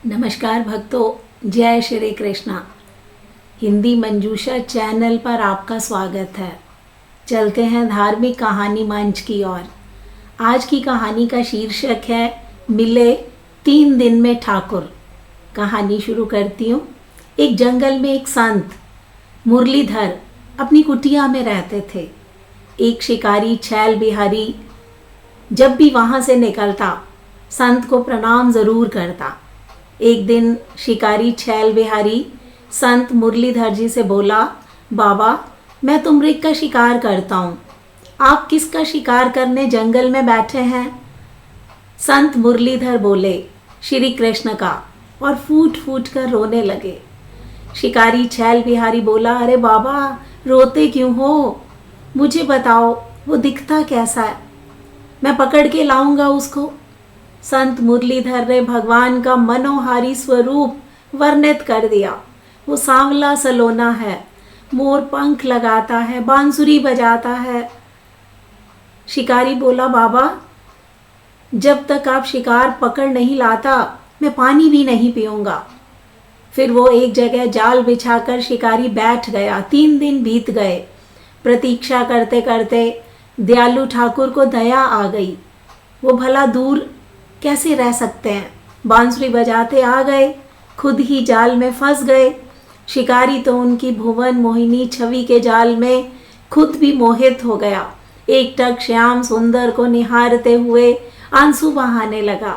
नमस्कार भक्तों, जय श्री कृष्णा। हिंदी मंजूषा चैनल पर आपका स्वागत है। चलते हैं धार्मिक कहानी मंच की ओर। आज की कहानी का शीर्षक है मिले 3 दिन में ठाकुर। कहानी शुरू करती हूँ। एक जंगल में एक संत मुरलीधर अपनी कुटिया में रहते थे। एक शिकारी छैल बिहारी जब भी वहाँ से निकलता संत को प्रणाम ज़रूर करता। एक दिन शिकारी छैल बिहारी संत मुरलीधर जी से बोला, बाबा मैं तो मृग का शिकार करता हूँ, आप किसका शिकार करने जंगल में बैठे हैं? संत मुरलीधर बोले, श्री कृष्ण का, और फूट फूट कर रोने लगे। शिकारी छैल बिहारी बोला, अरे बाबा रोते क्यों हो? मुझे बताओ वो दिखता कैसा है, मैं पकड़ के लाऊंगा उसको। संत मुरलीधर ने भगवान का मनोहारी स्वरूप वर्णित कर दिया। वो सांवला सलोना है, मोर पंख लगाता है, बांसुरी बजाता है। शिकारी बोला, बाबा जब तक आप शिकार पकड़ नहीं लाता मैं पानी भी नहीं पीऊंगा। फिर वो एक जगह जाल बिछाकर शिकारी बैठ गया। 3 दिन बीत गए। प्रतीक्षा करते करते दयालु ठाकुर को दया आ गई। वो भला दूर कैसे रह सकते हैं, बांसुरी बजाते आ गए, खुद ही जाल में फंस गए। शिकारी तो उनकी भुवन मोहिनी छवि के जाल में खुद भी मोहित हो गया। एकटक श्याम सुंदर को निहारते हुए आंसू बहाने लगा।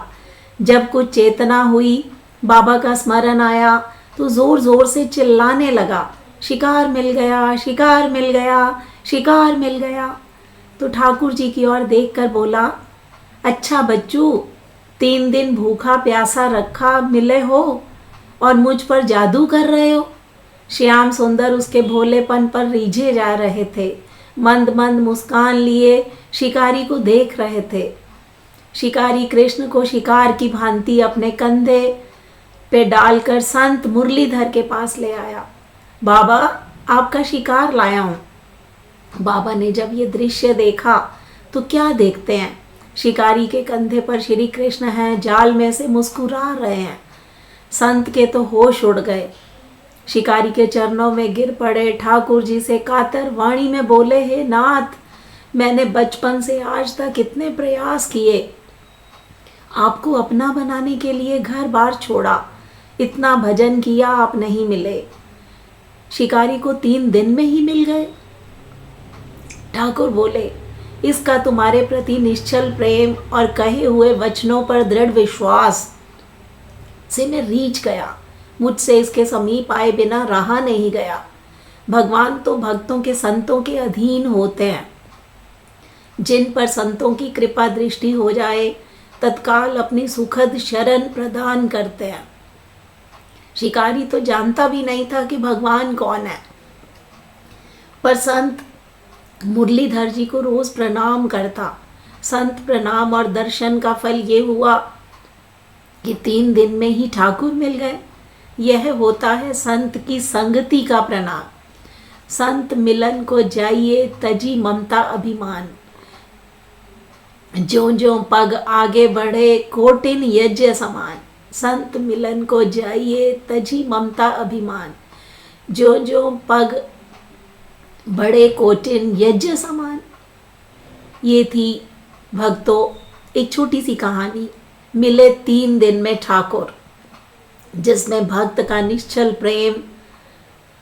जब कुछ चेतना हुई, बाबा का स्मरण आया तो जोर जोर से चिल्लाने लगा, शिकार मिल गया, शिकार मिल गया, शिकार मिल गया। तो ठाकुर जी की ओर देखकर बोला, अच्छा बच्चू, 3 दिन भूखा प्यासा रखा मिले हो और मुझ पर जादू कर रहे हो। श्याम सुंदर उसके भोलेपन पर रीझे जा रहे थे। मंद मंद मुस्कान लिए शिकारी को देख रहे थे। शिकारी कृष्ण को शिकार की भांति अपने कंधे पे डालकर संत मुरलीधर के पास ले आया। बाबा आपका शिकार लाया हूँ। बाबा ने जब ये दृश्य देखा तो क्या देखते हैं, शिकारी के कंधे पर श्री कृष्ण हैं, जाल में से मुस्कुरा रहे हैं। संत के तो होश उड़ गए। शिकारी के चरणों में गिर पड़े। ठाकुर जी से कातर वाणी में बोले, हे नाथ, मैंने बचपन से आज तक इतने प्रयास किए, आपको अपना बनाने के लिए घर बार छोड़ा, इतना भजन किया, आप नहीं मिले। शिकारी को 3 दिन में ही मिल गए। ठाकुर बोले, इसका तुम्हारे प्रति निश्चल प्रेम और कहे हुए वचनों पर दृढ़ विश्वास से मैं रीझ गया। मुझसे इसके समीप आए बिना रहा नहीं गया। भगवान तो भक्तों के संतों के अधीन होते हैं। जिन पर संतों की कृपा दृष्टि हो जाए तत्काल अपनी सुखद शरण प्रदान करते हैं। शिकारी तो जानता भी नहीं था कि भगवान कौन है, पर संत मुरलीधर जी को रोज प्रणाम करता। संत प्रणाम और दर्शन का फल ये हुआ कि 3 दिन में ही ठाकुर मिल गए। यह होता है संत की संगति का प्रणाम। संत मिलन को जाइए तजी ममता अभिमान, जो जो पग आगे बढ़े कोटिन यज्ञ समान। संत मिलन को जाइए तजी ममता अभिमान, जो जो पग बड़े कोटिन यज्ञ समान। ये थी भक्तों एक छोटी सी कहानी, मिले 3 दिन में ठाकुर, जिसमें भक्त का निश्चल प्रेम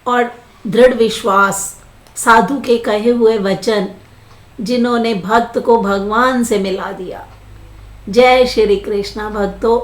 और दृढ़ विश्वास, साधु के कहे हुए वचन, जिन्होंने भक्त को भगवान से मिला दिया। जय श्री कृष्णा भक्तों।